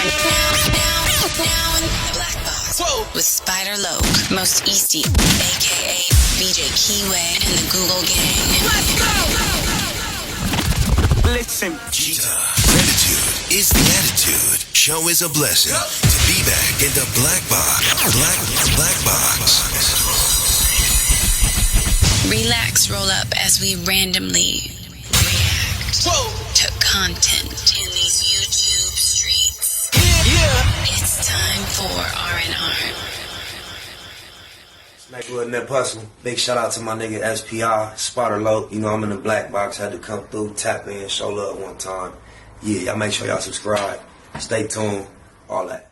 Now in the Black Box. Whoa. With Spider Loke, Most Easty, aka BJ Keyway, and the Google Gang. Let's go! Listen. Gratitude is the attitude. Show is a blessing. To be back in the Black Box. Black Box. Relax, roll up as we randomly react to content in these YouTube streets. Yeah. It's time for R&R. Smack with Nip Hustle. Big shout out to my nigga SPI, Spotter Low. You know I'm in the Black Box. Had to come through, tap in, show love one time. Yeah, y'all make sure y'all subscribe. Stay tuned. All that.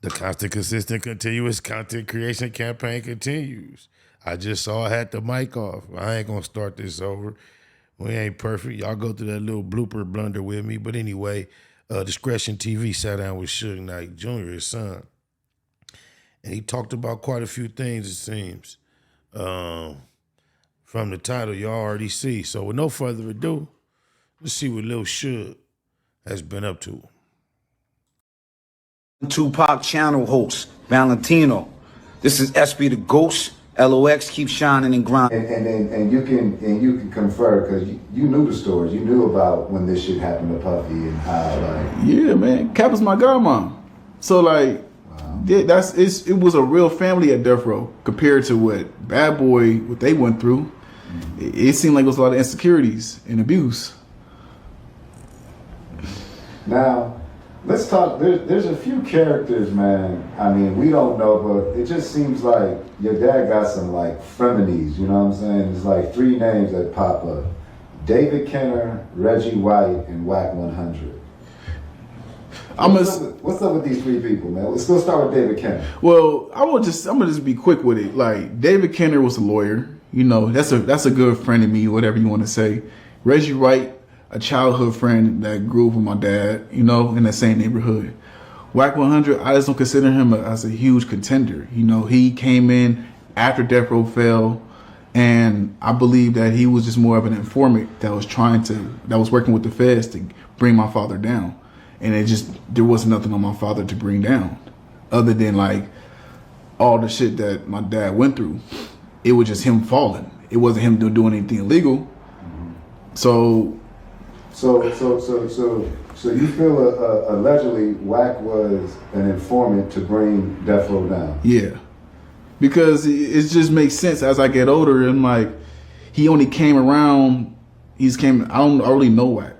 The constant, consistent, continuous content creation campaign continues. I just saw I had the mic off. I ain't going to start this over. We ain't perfect. Y'all go through that little blooper blunder with me. But anyway, Discretion TV sat down with Suge Knight Jr., his son. And he talked about quite a few things, it seems. From the title, y'all already see. So with no further ado, let's see what Lil Suge has been up to. Tupac channel host, Valentino. This is SB the Ghost. LOX keep shining and grinding. And you can confer because you knew the stories. You knew about when this shit happened to Puffy and how Yeah, man. Cap was my godmom. So wow. Yeah, it was a real family at Death Row compared to what Bad Boy what they went through. It seemed like it was a lot of insecurities and abuse. Now, let's talk. There's a few characters, man. I mean, we don't know, but it just seems like your dad got some like frenemies. You know what I'm saying? There's like three names that pop up: David Kenner, Reggie White, and Wack 100. What's up with these three people, man? Let's go start with David Kenner. Well, I'm gonna just be quick with it. Like David Kenner was a lawyer. You know, that's a good friend of me, whatever you want to say. Reggie Wright, a childhood friend that grew up with my dad, you know, in the same neighborhood. Wack 100, I just don't consider him as a huge contender. You know, he came in after Death Row fell, and I believe that he was just more of an informant that was working with the feds to bring my father down. And there was nothing on my father to bring down other than like all the shit that my dad went through. It was just him falling. It wasn't him doing anything illegal. So you feel allegedly Wack was an informant to bring Death Row down? Yeah, because it just makes sense as I get older. And like, he only came around. I don't really know Wack.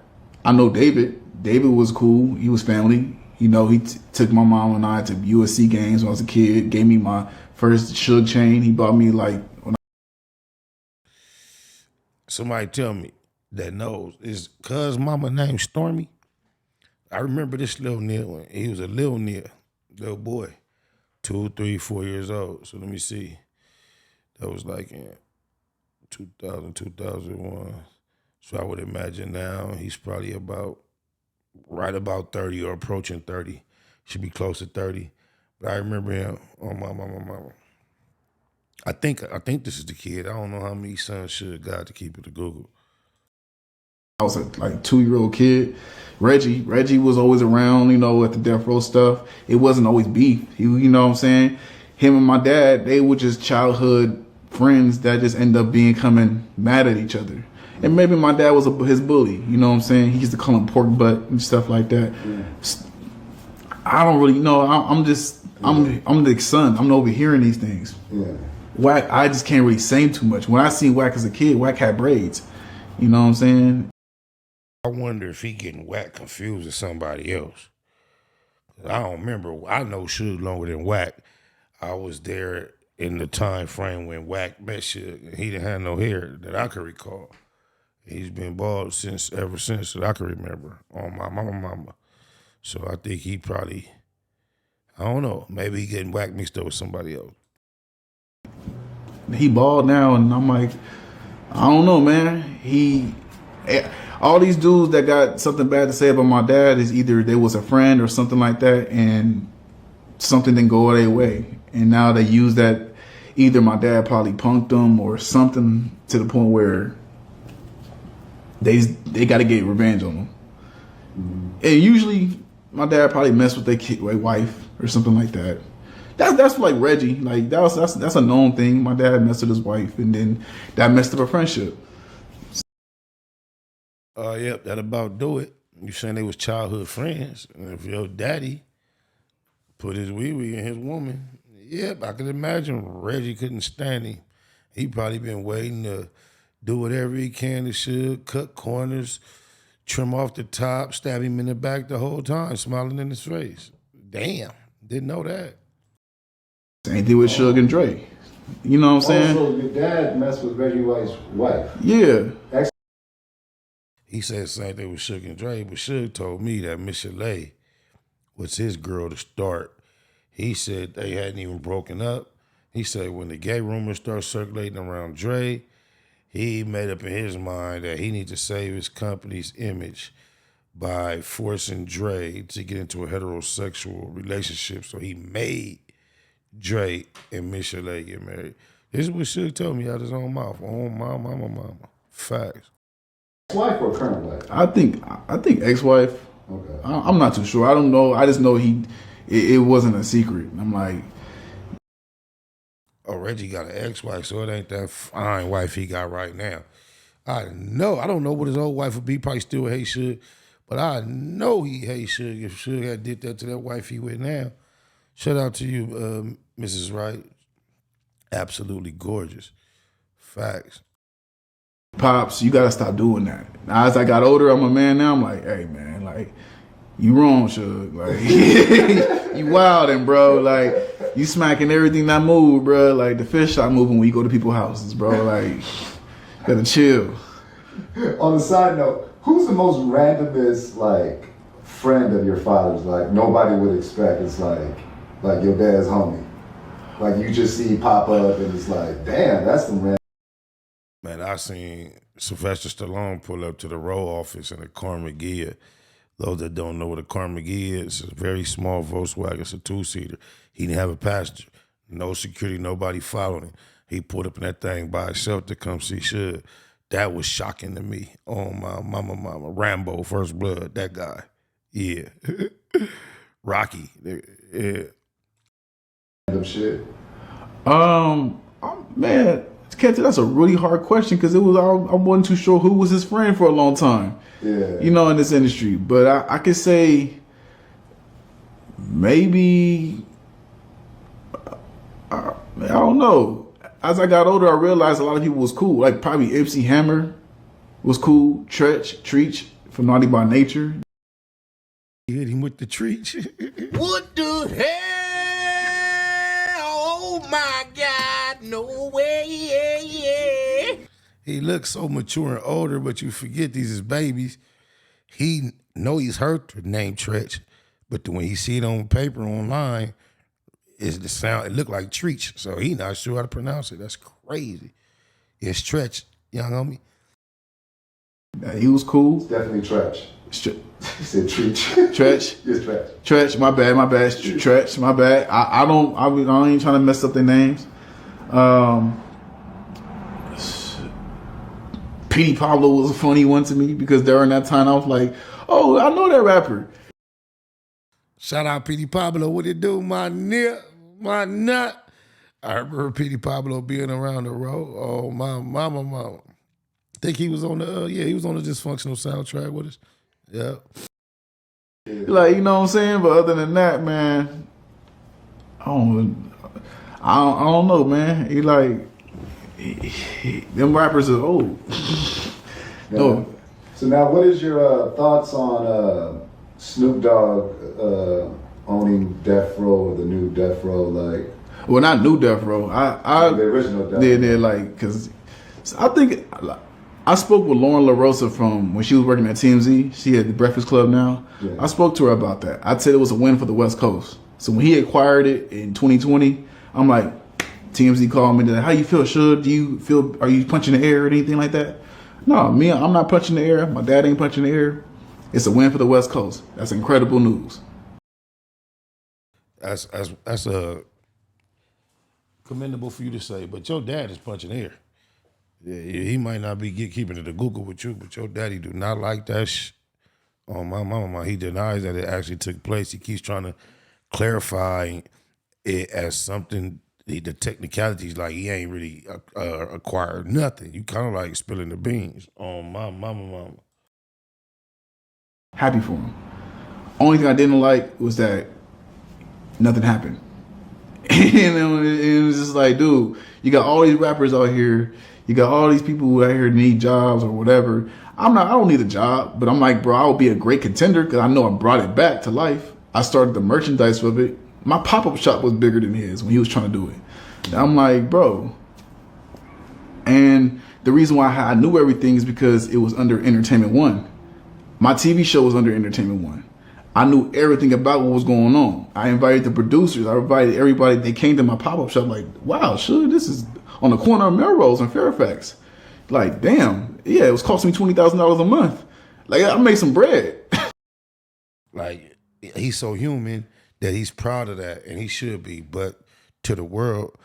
I know David. David was cool. He was family. You know, he took my mom and I to USC games when I was a kid. Gave me my first Suge chain. He bought me like. Somebody tell me that knows, is cuz mama named Stormy? I remember this little nigga. He was a little boy, 2, 3, 4 years old. So let me see. That was like in 2000, 2001. So I would imagine now he's probably right about 30 or approaching 30. Should be close to 30. But I remember him on my mama. I think this is the kid. I don't know how many sons Suge got to keep it to Google. I was a 2-year-old kid. Reggie was always around, you know, at the Death Row stuff. It wasn't always beef. You know what I'm saying? Him and my dad, they were just childhood friends that just end up becoming mad at each other. And maybe my dad was his bully. You know what I'm saying? He used to call him pork butt and stuff like that. Yeah. I don't really know. I'm the son. I'm overhearing these things. Yeah. Wack, I just can't really say too much. When I seen Wack as a kid, Wack had braids. You know what I'm saying? I wonder if he getting Wack confused with somebody else. I don't remember. I know Suge longer than Wack. I was there in the time frame when Wack met Suge. He didn't have no hair that I could recall. He's been bald ever since that I can remember on my mama. So I think he probably, I don't know, maybe he getting Wack mixed up with somebody else. He bald now, and I'm like, I don't know, man. All these dudes that got something bad to say about my dad is either they was a friend or something like that, and something didn't go their way, and now they use that. Either my dad probably punked them or something to the point where they got to get revenge on them. And usually my dad probably messed with their wife or something like that. That's like Reggie. Like that's a known thing. My dad messed with his wife, and then that messed up a friendship. Yep, that about do it. You saying they was childhood friends. And if your daddy put his wee-wee in his woman, yep, I can imagine Reggie couldn't stand him. He probably been waiting to do whatever he can to Suge, cut corners, trim off the top, stab him in the back the whole time, smiling in his face. Damn, didn't know that. Same thing with Suge and Dre. You know what I'm saying? So your dad messed with Reggie White's wife. Yeah. He said the same thing with Suge and Dre, but Suge told me that Miss Chalet was his girl to start. He said they hadn't even broken up. He said when the gay rumors started circulating around Dre, he made up in his mind that he needed to save his company's image by forcing Dre to get into a heterosexual relationship. So he made Dre and Miss Chalet get married. This is what Suge told me out of his own mouth. Oh, my mama. Facts. Ex-wife or current wife? I think ex-wife. Okay. I'm not too sure. I don't know. I just know it wasn't a secret. I'm like, oh, Reggie got an ex-wife, so it ain't that fine wife he got right now. I don't know what his old wife would be. Probably still hate Suge, but I know he hates Suge if Suge had did that to that wife he with now. Shout out to you, Mrs. Wright. Absolutely gorgeous. Facts. Pops, you gotta stop doing that. Now, as I got older, I'm a man now. I'm like, hey man, like, you wrong, Suge. Like, you wildin', bro. Like, you smacking everything that move, bro. Like, the fish stop moving when you go to people's houses, bro. Like, you gotta chill. On the side note, who's the most randomest, like, friend of your father's? Like, nobody would expect. It's like your dad's homie. Like, you just see pop up and it's like, damn, that's some random. Man, I seen Sylvester Stallone pull up to the row office in a Carnegie. Those that don't know what a Carnegie is, it's a very small Volkswagen. It's a two-seater. He didn't have a passenger. No security, nobody following him. He pulled up in that thing by himself to come see Suge. That was shocking to me. Oh, my mama. Rambo, First Blood, that guy. Yeah. Rocky. Yeah. Random shit. Man, Kenton, that's a really hard question because I wasn't too sure who was his friend for a long time. Yeah. You know, in this industry. But I could say maybe, I don't know. As I got older, I realized a lot of people was cool. Like probably MC Hammer was cool. Treach from Naughty by Nature. You hit him with the Treach. What the hell? Oh my God, no way, yeah. He looks so mature and older, but you forget these is babies. He know he's hurt the name Tretch, but when he see it on paper online, is the sound, it look like Treach, so he not sure how to pronounce it. That's crazy. It's Tretch, young homie. Yeah, he was cool. It's definitely Tretch. He said Treach. Tretch. Yes, Tretch. Tretch, my bad. Tretch, my bad. I ain't trying to mess up their names. Petey Pablo was a funny one to me because during that time I was like, oh, I know that rapper. Shout out Petey Pablo. What it do, my nut? I remember Petey Pablo being around the road. Oh, my mama. I think he was on the he was on the Dysfunctional soundtrack with us. Yeah. Like, you know what I'm saying? But other than that, man, I don't know, man. He like them rappers are old. No. So now, what is your thoughts on Snoop Dogg owning Death Row, or the new Death Row? Like, well, not new Death Row. the original Death Row. They're like, because I think I spoke with Lauren LaRosa from when she was working at TMZ. She had the Breakfast Club now. Yeah. I spoke to her about that. I said it was a win for the West Coast. So when he acquired it in 2020, I'm like, TMZ called me. How you feel, Suge? Are you punching the air or anything like that? No, me, I'm not punching the air. My dad ain't punching the air. It's a win for the West Coast. That's incredible news. That's commendable for you to say, but your dad is punching air. Yeah, he might not be keeping it a Google with you, but your daddy do not like that on my mama. He denies that it actually took place. He keeps trying to clarify it as something, the technicalities, like he ain't really acquired nothing. You kind of like spilling the beans on my mama. Happy for him. Only thing I didn't like was that nothing happened. And it was just like, dude, you got all these rappers out here. You got all these people who out here need jobs or whatever. I don't need a job, but I'm like, bro, I would be a great contender because I know I brought it back to life. I started the merchandise of it. My pop-up shop was bigger than his when he was trying to do it. And I'm like, bro. And the reason why I knew everything is because it was under Entertainment One. My TV show was under Entertainment One. I knew everything about what was going on. I invited the producers. I invited everybody. They came to my pop-up shop like, wow, Suge, this is on the corner of Melrose and Fairfax. Like, damn, yeah, it was costing me $20,000 a month. Like, I made some bread. Like, he's so human that he's proud of that, and he should be. But to the world,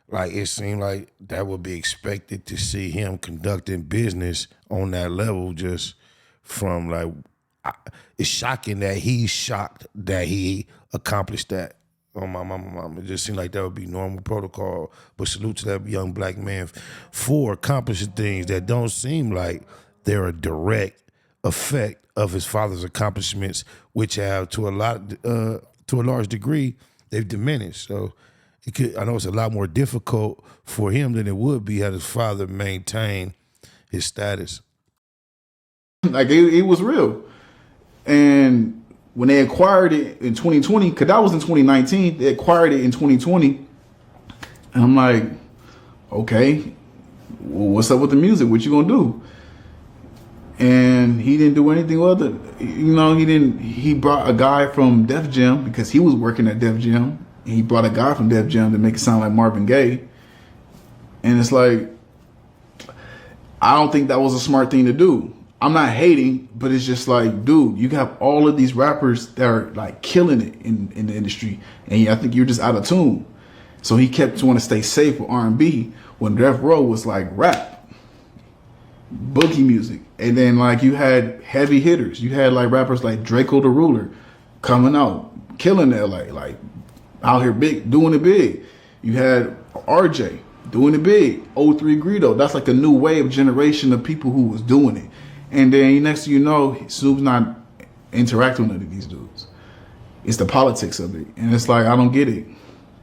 like, it seemed like that would be expected to see him conducting business on that level just from, like, it's shocking that he's shocked that he accomplished that. On my mama. It just seemed like that would be normal protocol. But salute to that young black man for accomplishing things that don't seem like they're a direct effect of his father's accomplishments, which have to a large degree, they've diminished. So I know it's a lot more difficult for him than it would be had his father maintained his status. Like, it was real. And when they acquired it in 2020, because that was in 2019, they acquired it in 2020. And I'm like, okay, well, what's up with the music? What you gonna do? And he didn't do anything other. He brought a guy from Def Jam because he was working at Def Jam. And he brought a guy from Def Jam to make it sound like Marvin Gaye. And it's like, I don't think that was a smart thing to do. I'm not hating, but it's just like, dude, you have all of these rappers that are like killing it in the industry, and I think you're just out of tune. So he kept wanting to stay safe with R&B when Death Row was like rap, boogie music, and then like you had heavy hitters. You had like rappers like Draco the Ruler coming out, killing it, like out here big, doing it big. You had RJ doing it big, O3 Greedo. That's like a new wave generation of people who was doing it. And then next thing you know, Snoop's not interacting with none of these dudes. It's the politics of it. And it's like, I don't get it.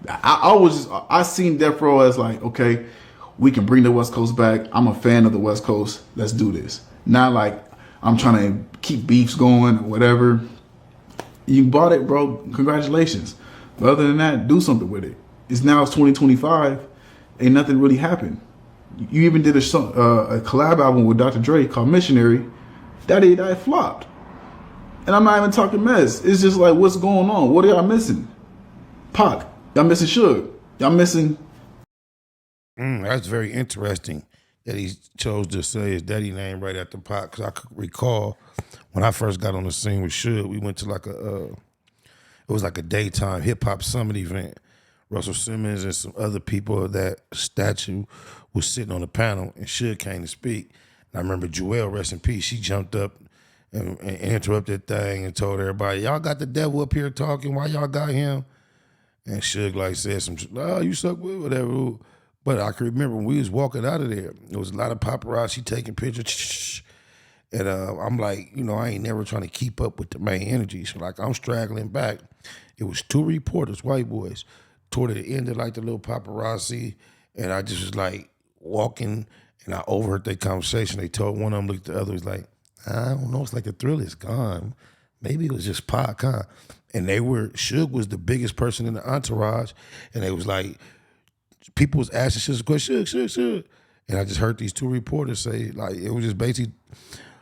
I seen Death Row as like, okay, we can bring the West Coast back. I'm a fan of the West Coast. Let's do this. Not like I'm trying to keep beefs going or whatever. You bought it, bro. Congratulations. But other than that, do something with it. It's 2025. Ain't nothing really happened. You even did a collab album with Dr. Dre called Missionary. That flopped. And I'm not even talking mess. It's just like, what's going on? What are y'all missing? Pac. Y'all missing Suge. Y'all missing... That's very interesting that he chose to say his daddy name right after Pac. Because I could recall when I first got on the scene with Suge, we went to like it was like a daytime hip-hop summit event. Russell Simmons and some other people of that statue was sitting on the panel, and Suge came to speak. And I remember Joelle, rest in peace, she jumped up and interrupted that thing and told everybody, y'all got the devil up here talking, why y'all got him? And Suge like said some, you suck with whatever. But I can remember when we was walking out of there, there was a lot of paparazzi taking pictures. And I'm like, I ain't never trying to keep up with the main energy. So like I'm straggling back. It was two reporters, white boys, toward the end of like the little paparazzi, and I just was like walking, and I overheard their conversation. They told one of them, looked at the other, was like, I don't know, it's like the thrill is gone. Maybe it was just Pac, huh? And Suge was the biggest person in the entourage, and they was like, people was asking Suge a question, Suge. And I just heard these two reporters say, like, it was just basically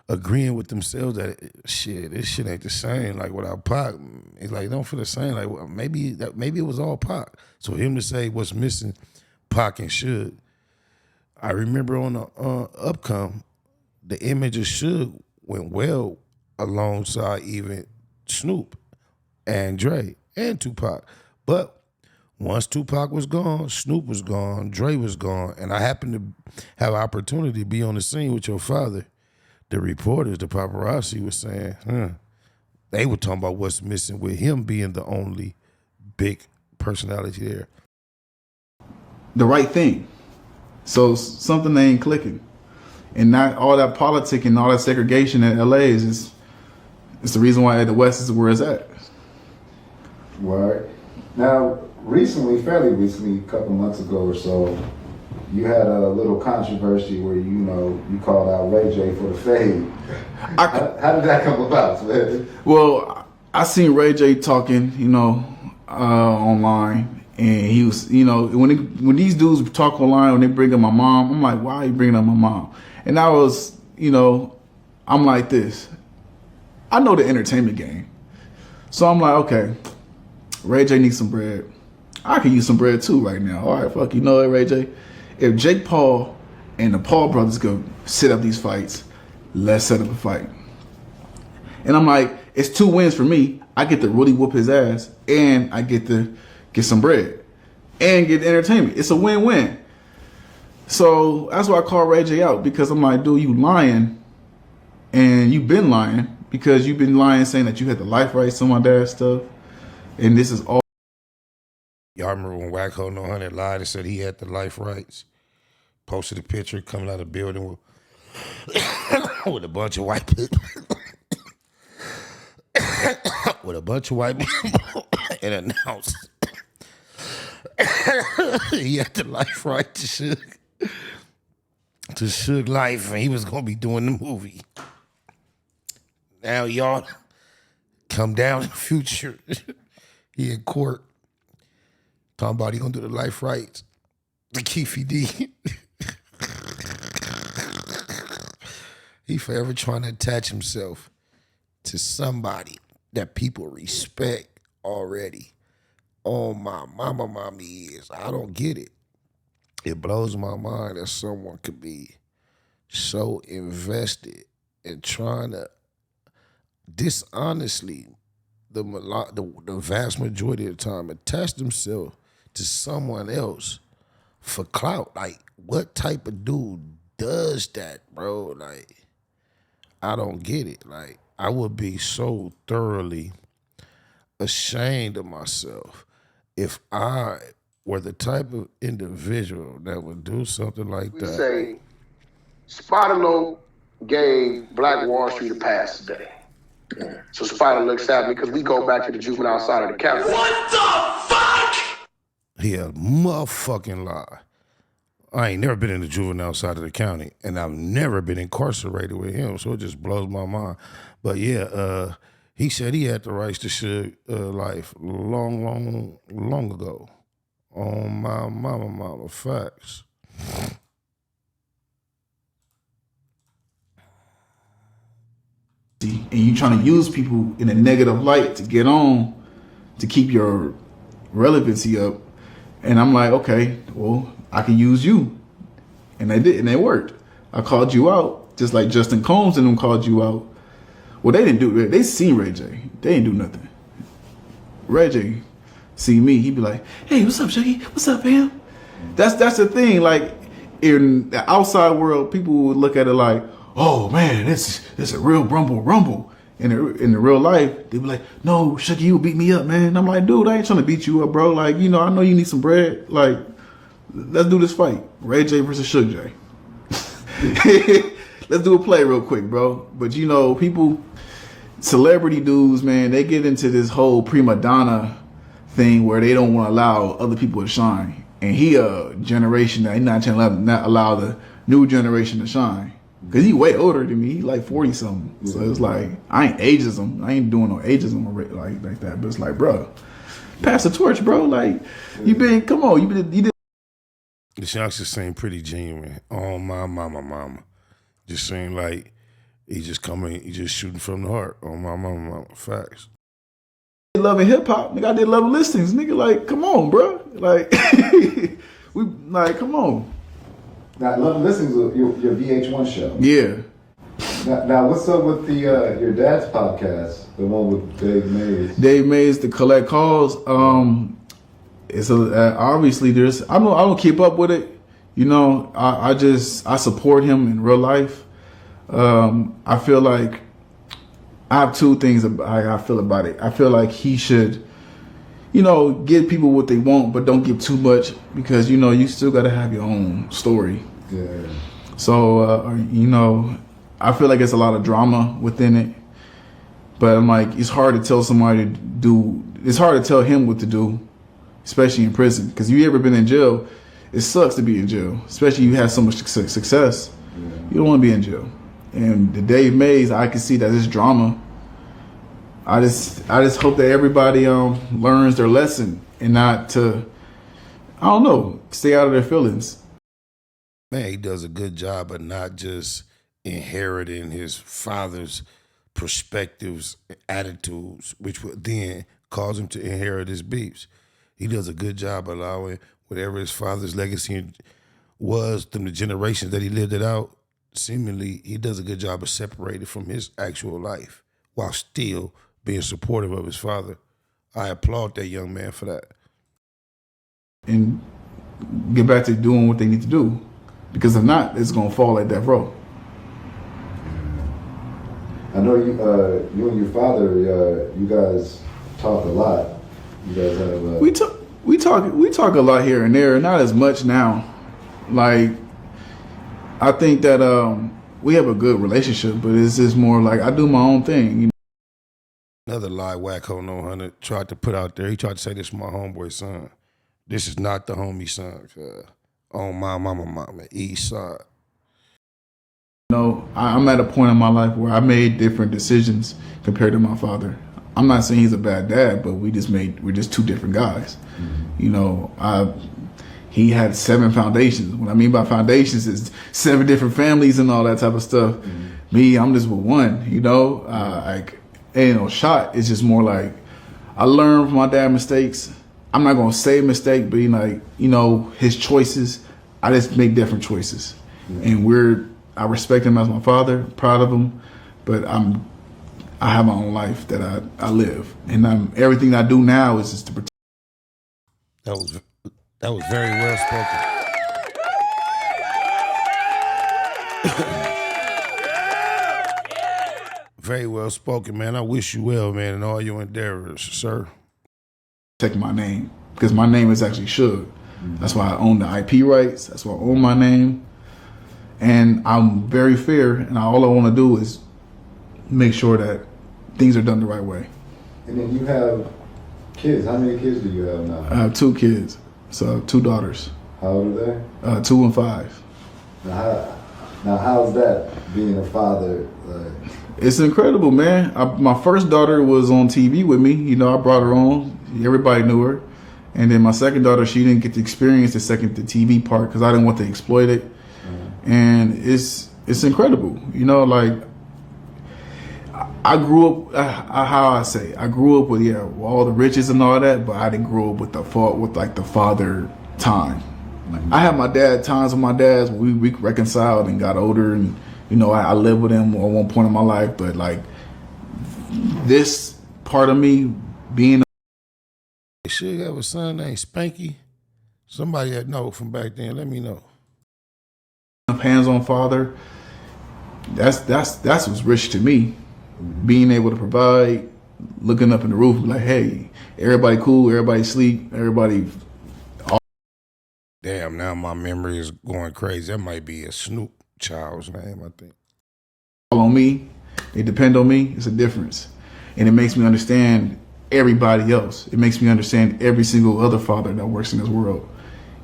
agreeing with themselves that shit, this shit ain't the same. Like without Pac, it's like it don't feel the same. Like well, maybe it was all Pac. So him to say what's missing, Pac and Suge. I remember on the Upcome, the image of Suge went well alongside even Snoop and Dre and Tupac. But once Tupac was gone, Snoop was gone, Dre was gone, and I happened to have an opportunity to be on the scene with your father. The reporters, the paparazzi was saying, they were talking about what's missing with him being the only big personality there. The right thing. So something they ain't clicking. And not all that politic and all that segregation in LA is the reason why the West is where it's at. Right. Now, fairly recently, a couple months ago or so, you had a little controversy where, you called out Ray J for the fade. How did that come about, man? Well, I seen Ray J talking, online. And he was, when these dudes talk online, when they bring up my mom, I'm like, why are you bringing up my mom? And I was, I'm like this. I know the entertainment game. So I'm like, okay, Ray J needs some bread. I can use some bread too right now. All right, fuck, you know what, Ray J? If Jake Paul and the Paul brothers go set up these fights, let's set up a fight. And I'm like, it's 2 wins for me. I get to really whoop his ass, and I get to get some bread and get entertainment. It's a win-win. So that's why I call Ray J out, because I'm like, dude, you lying, and you've been lying because you've been lying saying that you had the life rights on my dad's stuff, and this is all. Y'all remember when Wack No 100 lied and said he had the life rights? Posted a picture coming out of the building with, with a bunch of white people. With a bunch of white people and announced he had the life right to Suge life, and he was gonna be doing the movie. Now y'all come down in the future. He in court talking about he gonna do the life rights. The Keefy D. He forever trying to attach himself to somebody that people respect already. Oh, my mama, mommy is. I don't get it. It blows my mind that someone could be so invested in trying to dishonestly, the vast majority of the time, attach themselves to someone else for clout. Like, what type of dude does that, bro? Like, I don't get it. Like, I would be so thoroughly ashamed of myself if I were the type of individual that would do something like that. We say Spider gave Black Wall Street a pass today. So Spider looks at me because we go back to the juvenile side of the county. What the fuck? He a motherfucking lie. I ain't never been in the juvenile side of the county, and I've never been incarcerated with him, so it just blows my mind. But yeah, he said he had the rights to Suge life long ago. On my mama, facts. And you trying to use people in a negative light to get on, to keep your relevancy up. And I'm like, okay, well, I can use you. And they did, and it worked. I called you out, just like Justin Combs and them called you out. Well, they didn't do it. They seen Ray J. They didn't do nothing. Ray J see me, he'd be like, hey, what's up, Shuggy? What's up, fam? That's the thing. Like, in the outside world, people would look at it like, oh man, it's a real rumble. In the real life, they'd be like, no, Shuggy, you beat me up, man. And I'm like, dude, I ain't trying to beat you up, bro. Like, I know you need some bread. Like, let's do this fight. Ray J versus Suge J. Let's do a play real quick, bro. But people, celebrity dudes, man, they get into this whole prima donna thing where they don't want to allow other people to shine. And he a generation that he's not trying to not allow the new generation to shine. Cause he way older than me. He like 40 something. So it's like, I ain't ageism. I ain't doing no ageism like that. But it's like, bro, pass the torch, bro. Like, you did. The shots just seem pretty genuine. Oh, my mama. Just seem like he just shooting from the heart. Oh, my mama. Facts. Loving hip hop, nigga. I did Love Listings, nigga. Like, come on, bro. Like, come on. Now, Love Listings was your VH1 show. Yeah. Now, what's up with the your dad's podcast, the one with Dave Mays? Dave Mays, the Collect Calls. It's obviously there's. I don't keep up with it. You know, I support him in real life. I feel like I have two things I feel about it. I feel like he should, you know, give people what they want, but don't give too much because, you know, you still got to have your own story. Yeah. So, you know, I feel like it's a lot of drama within it. But I'm like, it's hard to tell somebody to do, it's hard to tell him what to do, especially in prison. Because if you ever been in jail, it sucks to be in jail, especially you have so much success. Yeah. You don't want to be in jail. And the Dave Mays, I can see that it's drama. I just hope that everybody learns their lesson and not to, I don't know, stay out of their feelings. Man, he does a good job of not just inheriting his father's perspectives, attitudes, which would then cause him to inherit his beefs. He does a good job allowing whatever his father's legacy was through the generations that he lived it out. Seemingly, he does a good job of separating from his actual life while still being supportive of his father. I applaud that young man for that. And get back to doing what they need to do. Because if not, it's going to fall like that, bro. I know you and your father, you guys talk a lot. You guys have we talk a lot here and there, not as much now. Like, I think that we have a good relationship, but it's just more like I do my own thing. You know? Another lie Wack 100 tried to put out there. He tried to say this is my homeboy son. This is not the homie son. On my mama, east side. You know, I'm at a point in my life where I made different decisions compared to my father. I'm not saying he's a bad dad, but we're just two different guys. Mm-hmm. You know, he had 7 foundations. What I mean by foundations is 7 different families and all that type of stuff. Mm-hmm. Me, I'm just with one, you know, like, ain't no shot. It's just more like, I learned from my dad's mistakes. I'm not going to say mistake, but like, you know, his choices, I just make different choices. Mm-hmm. And I respect him as my father, proud of him, but I have my own life that I live. And everything I do now is just to protect. That was very well spoken. Very well spoken, man. I wish you well, man, in all your endeavors, sir. Protect my name, because my name is actually Suge. Mm-hmm. That's why I own the IP rights. That's why I own my name. And I'm very fair, and all I want to do is make sure that things are done the right way. And then you have kids. How many kids do you have now? I have 2 kids. So 2 daughters. How old are they? 2 and 5. Now how's that being a father? It's incredible, man. My first daughter was on TV with me. You know, I brought her on. Everybody knew her. And then my second daughter, she didn't get to experience the TV part because I didn't want to exploit it. Mm-hmm. And it's incredible. You know, like, I grew up, I grew up with, all the riches and all that, but I didn't grow up with the father time. Like, I had my dad times with my dads when we reconciled and got older, and, you know, I lived with him at one point in my life, but like, this part of me being Should have a son named Spanky? Somebody that know from back then, let me know. Hands-on father, that's what's rich to me. Being able to provide, looking up in the roof, like, hey, everybody cool, everybody sleep, everybody. Damn, now my memory is going crazy. That might be a Snoop child's name, I think. All on me, they depend on me. It's a difference, and it makes me understand everybody else. It makes me understand every single other father that works in this world,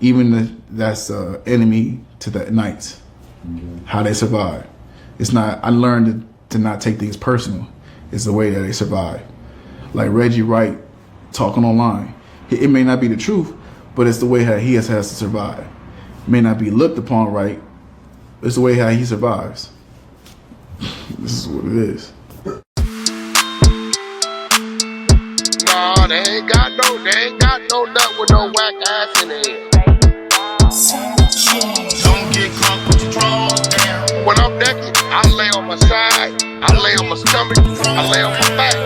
even that's enemy to the Knights, how they survive. It's not. I learned to not take things personal. It's the way that they survive. Like Reggie Wright talking online. It may not be the truth, but it's the way that he has to survive. may not be looked upon right. It's the way how he survives. This is what it is. Nah, they ain't got no nut with no whack ass in it. Don't get caught with your drawers down. When I'm naked, I lay on my side, I lay on my stomach, I lay on my back.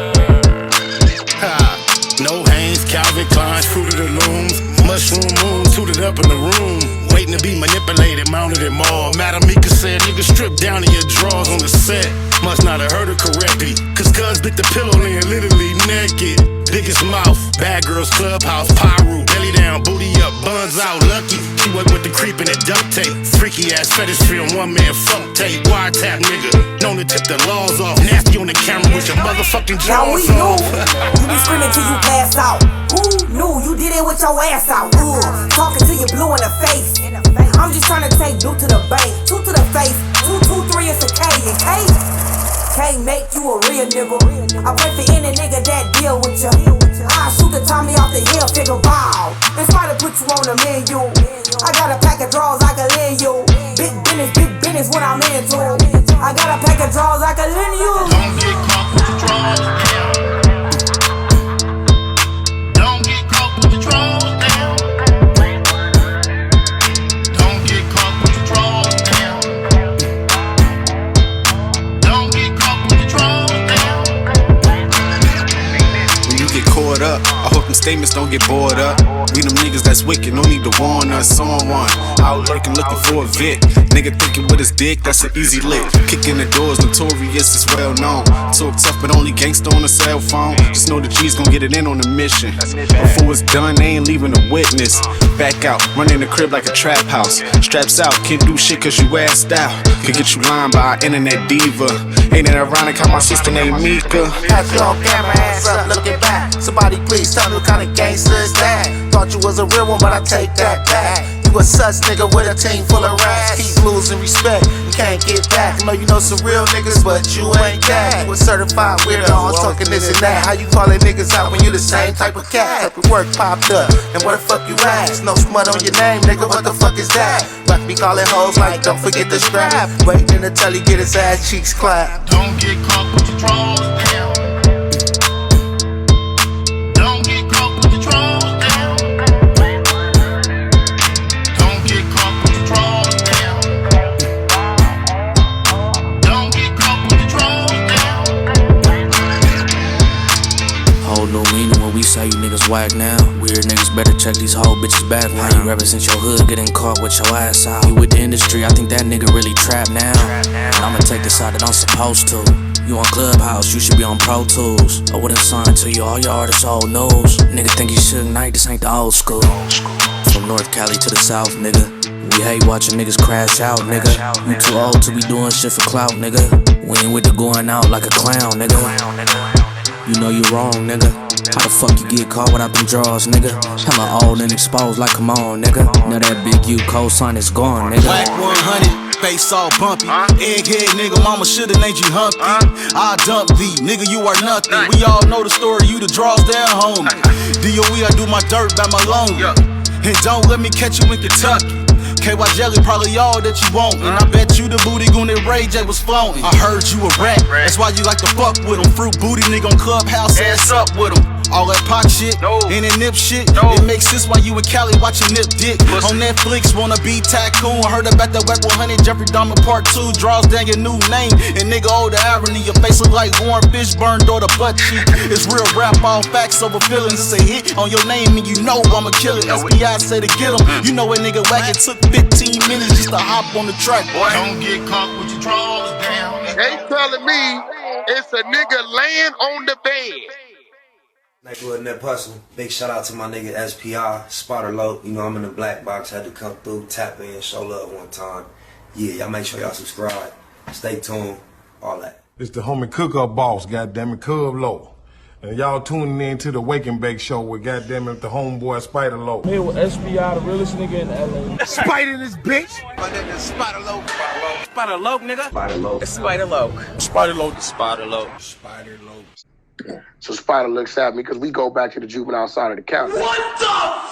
No Hanes, Calvin Klein's, Fruit of the Looms, mushroom moon, suited up in the room, waiting to be manipulated, mounted and mauled. Madam Mika said, nigga, strip down to your drawers on the set. Must not have heard her correctly, cause cuz bit the pillow and literally naked. Biggest mouth, bad girls clubhouse, pyro, belly down, booty up, buns out, lucky. She work with the creep and the duct tape. Freaky ass fetish film, one man funk tape. Wiretap nigga, known to tip the laws off. Nasty on the camera with your motherfucking drawers off. You be screaming till you pass out. Who knew you did it with your ass out? Talking till you blue in the face. I'm just trying to take Duke to the bank, 2 to the face, 2, 2, 3 is a K, and K can't make you a real nigga. I pray for any nigga that deal with you. I shoot the Tommy off the hill, figure wow. It's try to put you on the menu. I got a pack of drawers I can lend you. Big business, what I'm into. I got a pack of drawers I can lend you. Don't get caught with your drawers down. Don't get caught with your drawers down. Don't get caught with your drawers down. Don't get caught with your drawers down. When you get caught up, I hope them statements don't get bored up. We them niggas that's wicked, no need to warn us on one. Out lurking looking for a Vic. Nigga thinking with his dick, that's an easy lick. Kicking the doors, notorious, is well known. Talk tough, but only gangsta on a cell phone. Just know the G's gon' get it in on the mission. Before it's done, they ain't leaving a witness. Back out, running the crib like a trap house. Straps out, can't do shit cause you assed out. Could get you lined by an internet diva. Ain't it ironic how my sister named Mika? Have you on camera, ass up, looking back. Somebody please tell me what kind of gangster is that? Thought you was a real one, but I take that back. You a sus nigga with a team full of rats. Keep losing respect, you can't get back. I know you know some real niggas, but you ain't that. You a certified weirdo, talking this and that. How you calling niggas out when you the same type of cat? Type of work popped up, and where the fuck you at? No smut on your name, nigga, what the fuck is that? Rock be calling hoes like, don't forget the strap. Waiting until he get his ass cheeks clapped. Don't get caught with your drawers down. Don't get caught with your drawers down. Don't get caught with your drawers down. Don't get caught with your drawers down. Whole new meaning when we say you niggas whack now. Weird niggas better check these whole bitches back. How you represent your hood, getting caught with your ass out. You with the industry, I think that nigga really trapped now. And I'ma take the side that I'm supposed to. You on Clubhouse, you should be on Pro Tools. I wouldn't sign to you, all your artists old news. Nigga think you Suge Knight, this ain't the old school. From North Cali to the South, nigga. We hate watching niggas crash out, nigga. You too old to be doing shit for clout, nigga. We ain't with the going out like a clown, nigga. You know you wrong, nigga. How the fuck you get caught without them drawers, nigga? Hella old and exposed like, come on, nigga. Now that big U cosign is gone, nigga. Wack 100, face all bumpy. Egghead nigga, mama shoulda named you Humpty. I dump thee, nigga, you are nothing. We all know the story, you the draws down, homie. DOE, I do my dirt by my lonely. And don't let me catch you in Kentucky. KY Jelly probably all that you want. And I bet you the booty goon that Ray J was flaunting. I heard you a rat, that's why you like to fuck with him. Fruit booty nigga on Clubhouse, ass up with him. All that Pac shit, and that Nip shit, it makes sense why you and Cali watching Nip dick. On Netflix, wanna be tycoon. Heard about that Wack 100, Jeffrey Dahmer Part 2. Draws down your new name, and nigga, oh the irony. Your face look like Warren Fishburne, or the butt cheek. It's real rap, all facts over feelings. It's a hit on your name, and you know I'ma kill it. SBI say to get him, you know a nigga Wack, it took 15 minutes just to hop on the track. Don't get caught with your drawers down. They telling me it's a nigga laying on the bed. Nigga Nip Hustle. Big shout out to my nigga SPI, Spotter Low. You know I'm in the black box, had to come through, tap in, show love one time. Yeah, y'all make sure y'all subscribe. Stay tuned, all that. It's the homie cook-up boss, goddammit, Cub Low. And y'all tuning in to the Wake and Bake Show with goddammit the homeboy Spider Low. Here with SPI, the realest nigga in LA. Spider this bitch. My nigga Spider Low. Spider Low, nigga. Spider Low. Spider Low. Spider Low. Spider Low. Spider Low. So Spider looks at me because we go back to the juvenile side of the county. What the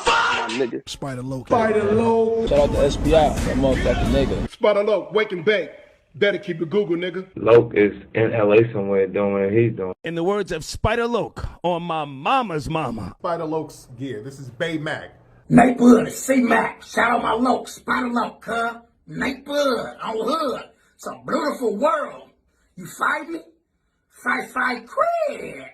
fuck? my nigga. Spider Loc. Shout out to SPI, that motherfucking nigga. Spider Loc, wake and bake. Better keep it Google, nigga. Loc is in LA somewhere doing what he's doing. In the words of Spider Loc on my mama's mama. Spider Loc's gear. This is Bay Mac. Neighborhood, C-Mac. Shout out my Loc, Spider Loc, huh? Neighborhood, on hood. It's a beautiful world. You fight me? Fight, cred.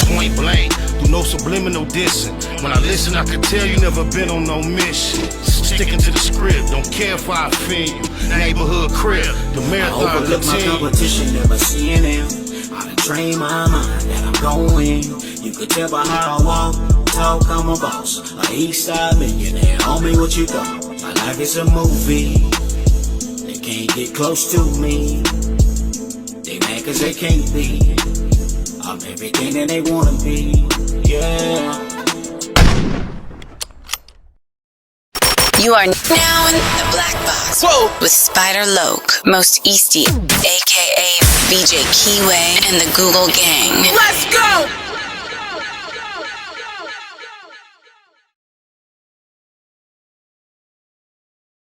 Point blank, do no subliminal dissing. When I listen, I can tell you never been on no mission. Sticking to the script, don't care if I offend you. Neighborhood crib, the marathon I overlook my competition, never seeing them. I done trained my mind that I'm going. You could tell by how I walk, talk, I'm a boss. A east side millionaire, homie, what you thought? My life is a movie. They can't get close to me. They mad cause they can't be. I'm everything that they wanna be, yeah. You are now in the Black Box with Spider Loc, Most Easty, aka BJ Keyway, and the Google Gang. Let's go!